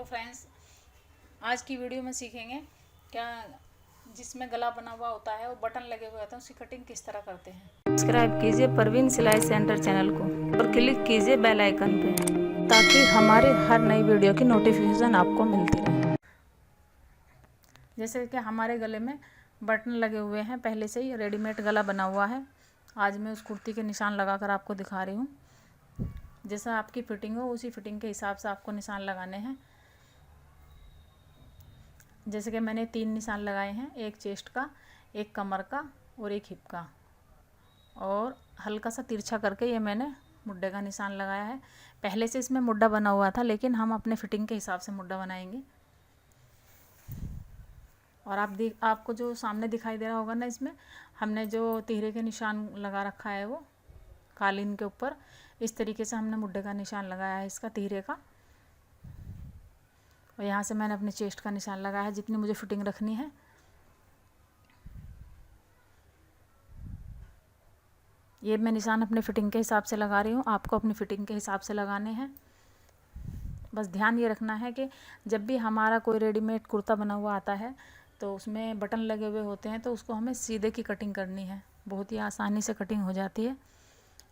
Hello friends, आज की video में सीखेंगे क्या जिसमें गला बना हुआ होता है और बटन लगे हुए होते हैं उसकी कटिंग किस तरह करते हैं। सब्सक्राइब कीजिए परवीन सिलाई सेंटर चैनल को और क्लिक कीजिए बेल आइकन पे ताकि हमारी हर नई वीडियो की नोटिफिकेशन आपको मिलती रहे। जैसे कि हमारे गले में बटन लगे हुए हैं, पहले से ही रेडीमेड गला बना हुआ है। आज मैं उस कुर्ती के निशान लगाकर आपको दिखा रही हूँ। जैसा आपकी फिटिंग हो उसी फिटिंग के हिसाब से आपको निशान लगाने हैं। जैसे कि मैंने 3 निशान लगाए हैं, एक चेस्ट का, एक कमर का और एक हिप का, और हल्का सा तिरछा करके ये मैंने मुड्ढे का निशान लगाया है। पहले से इसमें मुड्ढा बना हुआ था, लेकिन हम अपने फिटिंग के हिसाब से मुड्ढा बनाएंगे। और आपको जो सामने दिखाई दे रहा होगा ना, इसमें हमने जो तिहरे के निशान लगा रखा है वो कालीन के ऊपर, इस तरीके से हमने मुड्ढे का निशान लगाया है इसका, तिहरे का। और यहाँ से मैंने अपने चेस्ट का निशान लगाया है जितनी मुझे फिटिंग रखनी है। ये मैं निशान अपने फिटिंग के हिसाब से लगा रही हूँ, आपको अपनी फिटिंग के हिसाब से लगाने हैं। बस ध्यान ये रखना है कि जब भी हमारा कोई रेडीमेड कुर्ता बना हुआ आता है तो उसमें बटन लगे हुए होते हैं, तो उसको हमें सीधे की कटिंग करनी है। बहुत ही आसानी से कटिंग हो जाती है,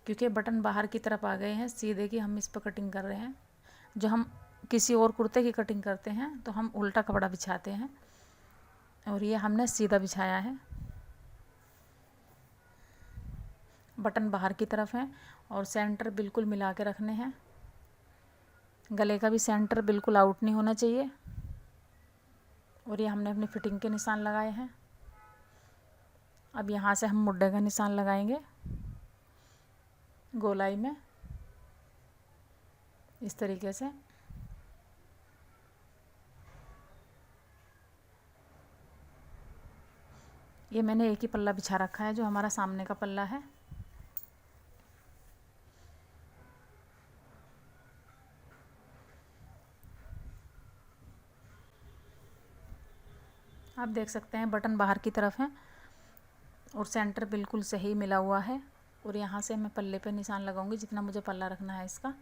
क्योंकि बटन बाहर की तरफ आ गए हैं, सीधे की हम इस पर कटिंग कर रहे हैं। जो हम किसी और कुर्ते की कटिंग करते हैं तो हम उल्टा कपड़ा बिछाते हैं, और ये हमने सीधा बिछाया है। बटन बाहर की तरफ है और सेंटर बिल्कुल मिला के रखने हैं। गले का भी सेंटर बिल्कुल आउट नहीं होना चाहिए। और ये हमने अपनी फिटिंग के निशान लगाए हैं। अब यहाँ से हम मुड्ढे का निशान लगाएंगे गोलाई में, इस तरीके से। ये मैंने एक ही पल्ला बिछा रखा है, जो हमारा सामने का पल्ला है। आप देख सकते हैं बटन बाहर की तरफ है और सेंटर बिल्कुल सही मिला हुआ है। और यहाँ से मैं पल्ले पे निशान लगाऊंगी जितना मुझे पल्ला रखना है इसका।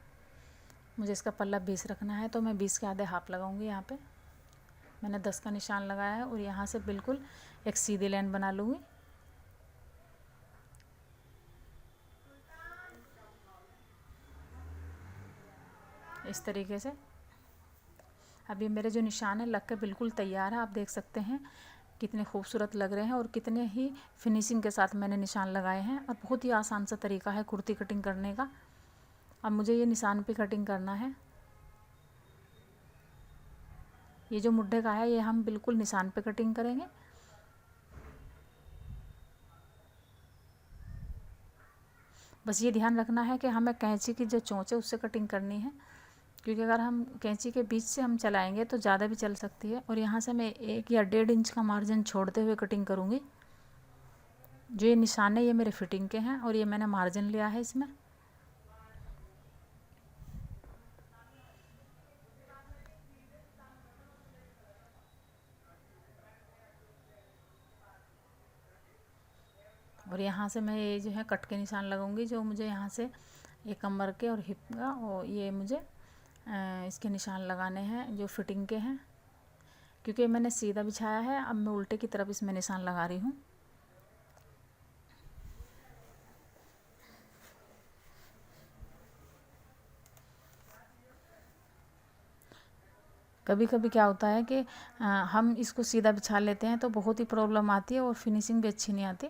मुझे इसका पल्ला 20 रखना है, तो मैं 20 के आधे हाफ लगाऊंगी। यहाँ पे मैंने 10 का निशान लगाया है और यहाँ से बिल्कुल एक सीधी लाइन बना लूँगी। इस तरीके से। अब ये मेरे जो निशान है लग के बिल्कुल तैयार है। आप देख सकते हैं कितने खूबसूरत लग रहे हैं और कितने ही फिनिशिंग के साथ मैंने निशान लगाए हैं। और बहुत ही आसान सा तरीका है कुर्ती कटिंग करने का। अब मुझे ये निशान पे कटिंग करना है। ये जो मुड्ढे का है ये हम बिल्कुल निशान पे कटिंग करेंगे। बस ये ध्यान रखना है कि हमें कैंची की जो चोंच है उससे कटिंग करनी है, क्योंकि अगर हम कैंची के बीच से हम चलाएंगे तो ज़्यादा भी चल सकती है। और यहाँ से मैं 1 या 1.5 इंच का मार्जिन छोड़ते हुए कटिंग करूँगी। जो ये निशान है ये मेरे फिटिंग के हैं और ये मैंने मार्जिन लिया है इसमें। और यहाँ से मैं ये जो है कट के निशान लगाऊंगी, जो मुझे यहाँ से ये कमर के और हिप का, और ये मुझे इसके निशान लगाने हैं जो फिटिंग के हैं। क्योंकि मैंने सीधा बिछाया है, अब मैं उल्टे की तरफ इसमें निशान लगा रही हूँ। कभी कभी क्या होता है कि हम इसको सीधा बिछा लेते हैं तो बहुत ही प्रॉब्लम आती है और फिनिशिंग भी अच्छी नहीं आती।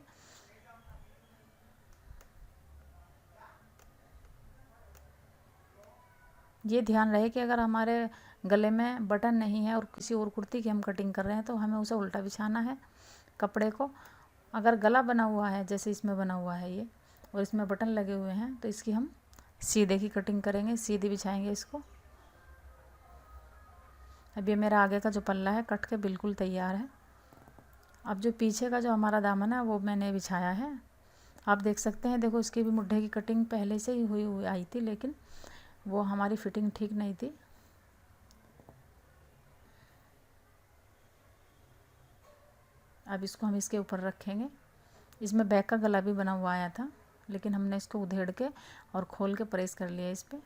ये ध्यान रहे कि अगर हमारे गले में बटन नहीं है और किसी और कुर्ती की हम कटिंग कर रहे हैं तो हमें उसे उल्टा बिछाना है कपड़े को। अगर गला बना हुआ है जैसे इसमें बना हुआ है ये, और इसमें बटन लगे हुए हैं, तो इसकी हम सीधे की कटिंग करेंगे, सीधी बिछाएंगे इसको। अब ये मेरा आगे का जो पल्ला है कट के बिल्कुल तैयार है। अब जो पीछे का जो हमारा दामन है वो मैंने बिछाया है। आप देख सकते हैं, देखो इसकी भी मुड्ढे की कटिंग पहले से ही हुई आई थी, लेकिन वो हमारी फिटिंग ठीक नहीं थी। अब इसको हम इसके ऊपर रखेंगे। इसमें बैक का गला भी बना हुआ आया था, लेकिन हमने इसको उधेड़ के और खोल के प्रेस कर लिया इस पर।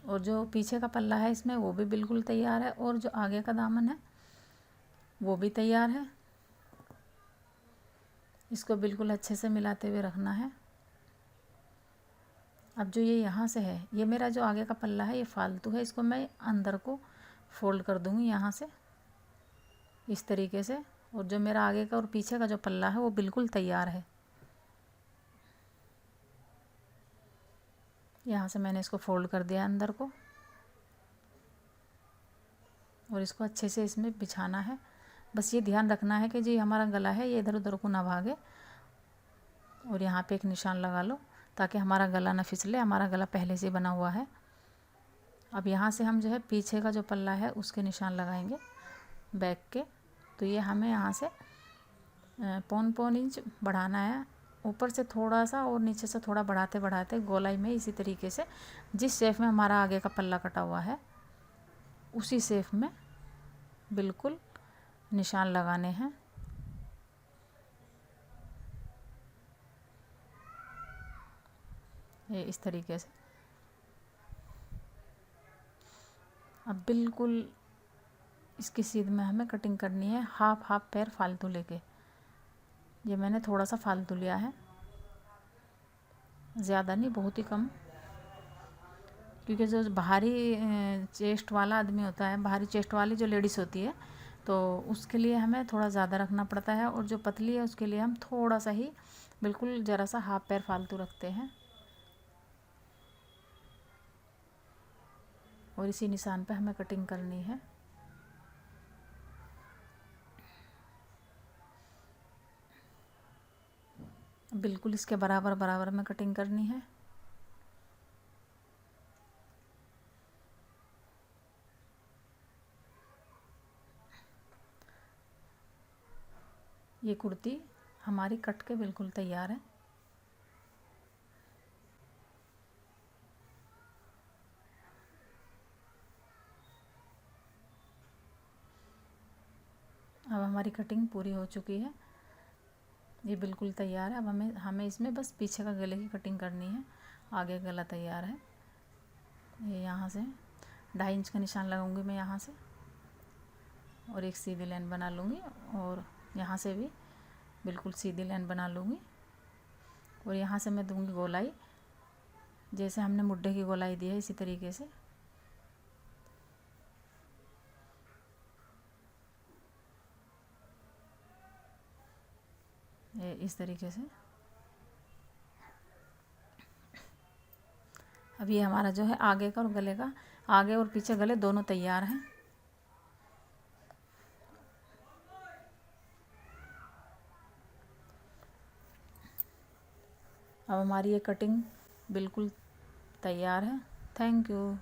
और जो पीछे का पल्ला है इसमें वो भी बिल्कुल तैयार है, और जो आगे का दामन है वो भी तैयार है। इसको बिल्कुल अच्छे से मिलाते हुए रखना है। अब जो ये यहाँ से है, ये मेरा जो आगे का पल्ला है ये फालतू है, इसको मैं अंदर को फोल्ड कर दूँगी यहाँ से इस तरीके से। और जो मेरा आगे का और पीछे का जो पल्ला है वो बिल्कुल तैयार है। यहाँ से मैंने इसको फोल्ड कर दिया अंदर को, और इसको अच्छे से इसमें बिछाना है। बस ये ध्यान रखना है कि जी हमारा गला है ये इधर उधर को ना भागे, और यहाँ पे एक निशान लगा लो ताकि हमारा गला ना फिसले। हमारा गला पहले से बना हुआ है। अब यहाँ से हम जो है पीछे का जो पल्ला है उसके निशान लगाएंगे बैक के। तो ये हमें यहाँ से 0.5 इंच बढ़ाना है, ऊपर से थोड़ा सा और नीचे से थोड़ा बढ़ाते बढ़ाते गोलाई में इसी तरीके से जिस शेप में हमारा आगे का पल्ला कटा हुआ है उसी शेप में बिल्कुल निशान लगाने हैं। ये इस तरीके से। अब बिल्कुल इसकी सीध में हमें कटिंग करनी है, हाफ पैर फालतू लेके। ये मैंने थोड़ा सा फालतू लिया है, ज़्यादा नहीं, बहुत ही कम, क्योंकि जो भारी चेस्ट वाला आदमी होता है, भारी चेस्ट वाली जो लेडीज़ होती है, तो उसके लिए हमें थोड़ा ज़्यादा रखना पड़ता है, और जो पतली है उसके लिए हम थोड़ा सा ही बिल्कुल ज़रा सा हाफ पैर फालतू रखते हैं। और इसी निशान पे हमें कटिंग करनी है। बिल्कुल इसके बराबर बराबर में कटिंग करनी है। ये कुर्ती हमारी कट के बिल्कुल तैयार है। अब हमारी कटिंग पूरी हो चुकी है, ये बिल्कुल तैयार है। अब हमें इसमें बस पीछे का गले की कटिंग करनी है। आगे गला तैयार है। ये यहाँ से 2.5 इंच का निशान लगाऊंगी मैं यहाँ से, और एक सीधी लाइन बना लूँगी, और यहाँ से भी बिल्कुल सीधी लाइन बना लूँगी। और यहाँ से मैं दूँगी गोलाई, जैसे हमने मुड्ढे की गोलाई दी है इसी तरीके से। ये इस तरीके से। अब ये हमारा जो है आगे का और गले का, आगे और पीछे गले दोनों तैयार हैं। अब हमारी ये कटिंग बिल्कुल तैयार है। Thank you.